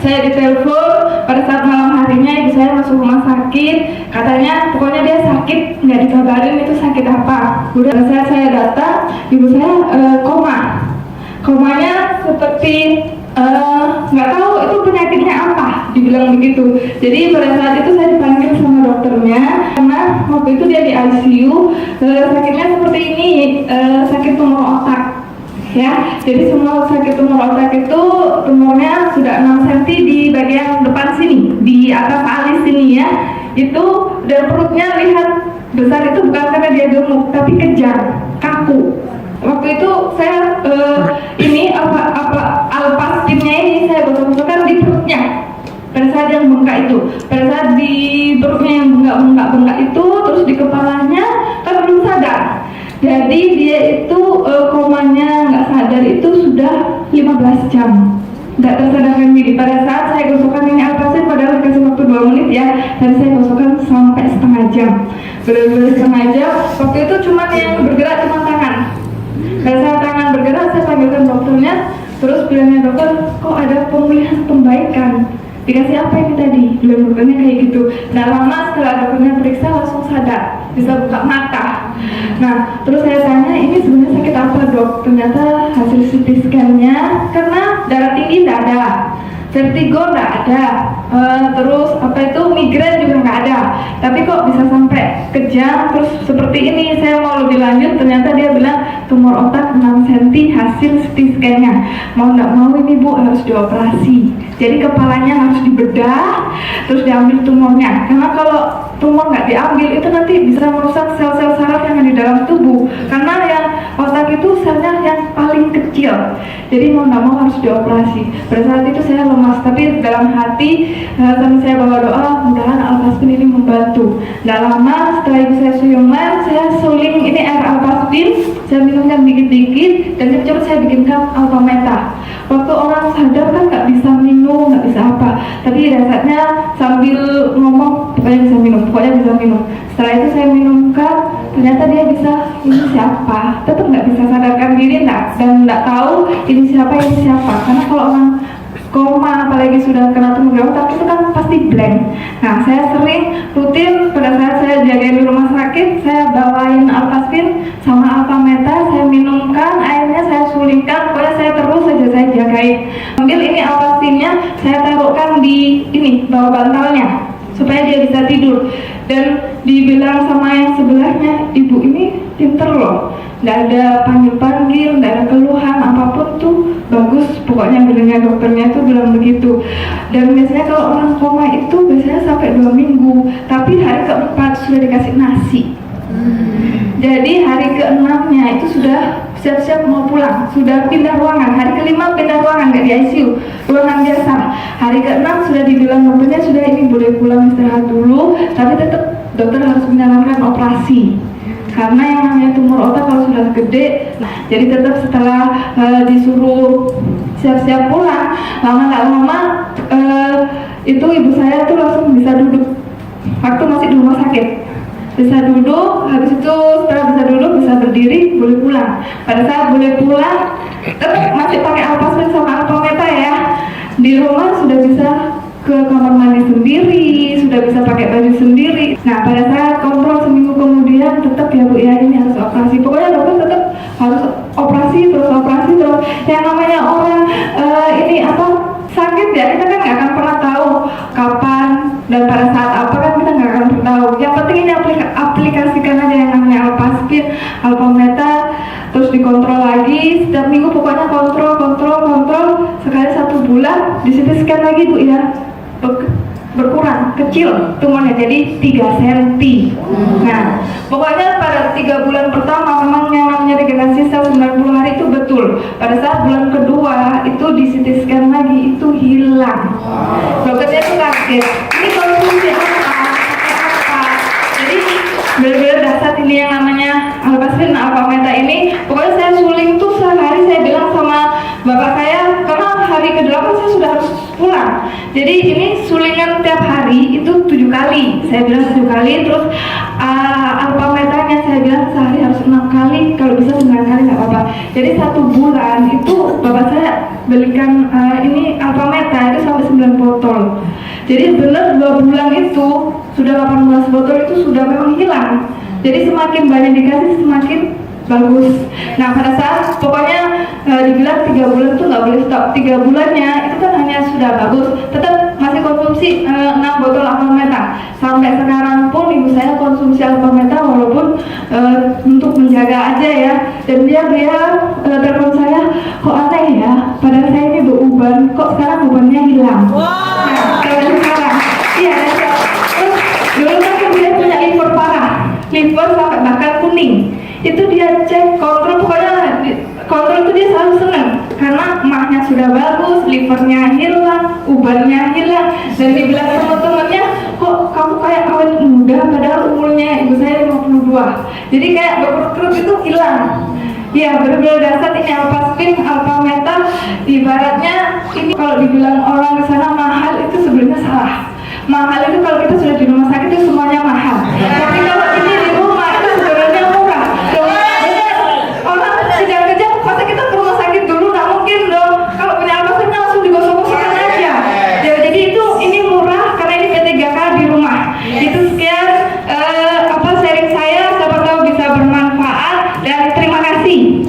saya ditelepon pada saat malam harinya ibu saya masuk rumah sakit, katanya pokoknya dia sakit, nggak dikabarin itu sakit apa. Udah saya datang, ibu saya komanya seperti nggak tahu itu penyakitnya apa, dibilang begitu. Jadi pada saat itu saya dipanggil sama dokternya karena waktu itu dia di ICU, sakitnya seperti ini, sakit tumor otak. Ya, jadi semua sakit tumor otak itu tumornya sudah 6 cm di bagian depan sini, di atas alis sini ya. Itu dan perutnya lihat besar itu bukan karena dia gemuk, tapi kejang, kaku. Waktu itu saya ini alpastinnya ini saya gosok-gosokkan di perutnya. Pada saat yang bengkak itu, pada saat di perutnya yang bengkak itu, terus di kepalanya kan belum sadar. Jadi dia itu komanya nggak sadar itu sudah 15 jam, nggak tersadarkan diri. Pada saat saya gosokkan ini alpastin, padahal dikasih waktu 2 menit ya, dan saya gosokkan sampai setengah jam, benar-benar setengah jam. Waktu itu cuma yang bergerak cuma tangan. Pada saat tangan bergerak, saya panggilkan dokternya, terus bilangnya dokter, kok ada pemulihan pembaikan? Dikasih apa ini tadi? Bilang dokternya kayak gitu. Nah lama setelah dokternya periksa langsung sadar, bisa buka mata. Nah terus saya tanya, ini sebenarnya sakit apa dok? Ternyata hasil CT scan-nya karena darah tinggi tidak ada, vertigo tidak ada, terus apa itu migrain juga nggak ada. Tapi kok bisa sampai kejang terus seperti ini? Saya mau lebih lanjut, ternyata dia bilang tumor otak 6 cm hasil CT scan-nya. Mau nggak mau ini bu harus dioperasi. Jadi kepalanya harus dibedah, terus diambil tumornya. Karena kalau tumor nggak diambil itu nanti bisa merusak sel-sel saraf yang ada di dalam tubuh. Karena yang otak itu selnya yang paling kecil. Jadi mau nggak mau harus dioperasi. Pada saat itu saya lemas, tapi dalam hati sambil saya bawa doa, mudah-mudahan alpastin ini membantu. Nggak lama setelah ibu saya siuman, saya suling ini air alpastin, saya minumkan dikit-dikit, dan cepat-cepat saya bikinkan alpameta. Waktu orang sadar kan nggak bisa minum, nggak bisa apa, tapi rasanya sambil ngomong pokoknya bisa minum, pokoknya bisa minum. Setelah itu saya minumkan, ternyata dia bisa, ini siapa, tetap nggak bisa sadarkan diri dan nggak tahu ini siapa, karena kalau orang koma apalagi sudah kena tumor otak itu kan pasti blank. Nah saya sering rutin pada saat saya jagain di rumah sakit, saya bawain alpastin sama alpameta, saya minumkan airnya, saya sulingkan, pokoknya saya terus saja saya jagain. Ambil ini alpastinnya, saya taruhkan di ini bawah bantalnya supaya dia bisa tidur. Dan dibilang sama yang sebelahnya, ibu ini pinter loh, nggak ada panggil-panggil, nggak ada keluhan apapun tuh bagus, pokoknya bilangnya dokternya tuh bilang begitu. Dan biasanya kalau orang koma itu biasanya sampai 2 minggu, tapi hari ke-4 sudah dikasih nasi. Jadi hari ke-6-nya itu sudah siap-siap mau pulang, sudah pindah ruangan. Hari ke-5 pindah ruangan, nggak di ICU, ruangan biasa. Hari ke-6 sudah dibilang dokternya sudah ini boleh pulang istirahat dulu, tapi tetap dokter harus menyarankan operasi. Karena yang namanya tumor otak kalau sudah gede, jadi tetap setelah disuruh siap-siap pulang, lama nggak lama itu ibu saya tuh langsung bisa duduk. Waktu masih di rumah sakit bisa duduk, habis itu setelah bisa duduk bisa berdiri, boleh pulang. Pada saat boleh pulang, tetap masih pakai alpastin sama alpameta ya. Di rumah sudah bisa ke kamar mandi sendiri, sudah bisa pakai baju sendiri. Nah pada saat kontrol seminggu kemudian, tetap ya bu ya ini harus operasi. Pokoknya dokter tetap harus operasi terus. Yang namanya orang ini apa sakit ya, kita kan nggak akan pernah tahu kapan dan pada saat apa kan kita nggak akan tahu. Yang penting ini aplikasikan aja yang namanya alpastin, alpameta, terus dikontrol lagi setiap minggu, pokoknya kontrol. Sekali 1 bulan di CT scan lagi bu ya, berkurang, kecil tumornya jadi 3 cm. Nah, pokoknya pada 3 bulan pertama memang yang namanya regenerasi sel 90 hari itu betul. Pada saat bulan kedua itu di CT scan lagi itu hilang. Dokternya tuh kaget, ini konsumsi apa? Jadi benar-benar dasar ini yang namanya alpastin, alpameta ini. Pokoknya saya suling tuh sehari, saya bilang sama bapak saya, karena hari ke-8 saya sudah harus pulang. Jadi ini sulingan tiap hari itu 7 kali. Saya bilang 7 kali. Terus alfametanya saya bilang sehari harus 6 kali. Kalau bisa 9 kali nggak apa-apa. Jadi 1 bulan itu bapak saya belikan ini alfameta itu sampai 9 botol. Jadi benar 2 bulan itu sudah 18 botol itu sudah memang hilang. Jadi semakin banyak dikasih semakin bagus. Nah pada saat pokoknya dibilang 3 bulan itu nggak boleh stop. 3 bulannya itu kan hanya sudah bagus, tetap masih konsumsi 6 botol alfameta. Sampai sekarang pun ibu saya konsumsi alfameta walaupun untuk menjaga aja ya. Dan dia telepon saya, kok aneh ya, padahal saya ini beruban, kok sekarang bebannya hilang. Nah kalau sekarang iya. Terus dulu kan dia punya liver parah, liver sampai bahkan kuning. Itu dia cek kontrol, pokoknya kontrol itu dia selalu senang karena emaknya sudah bagus, livernya hilang, ubannya hilang. Dan dibilang teman-temannya, kok kamu kayak awet muda padahal umurnya ibu saya 52. Jadi kayak berkerut itu hilang. Ya benar-benar dasar ini Alphaspin, Alphameta. Ibaratnya ini kalau dibilang orang di sana mahal itu sebenarnya salah. Mahal itu kalau kita sudah di rumah sakit itu semuanya mahal. Tapi kalau ini di rumah itu sebenarnya murah. Orang kejam-kejam, masa kita ke rumah sakit dulu, nggak mungkin dong. Kalau punya Alphaspin langsung digosok-gosokkan aja. Ya, jadi itu ini murah karena ini P3K di rumah. Itu sekian sharing saya, siapa tahu bisa bermanfaat dan terima kasih.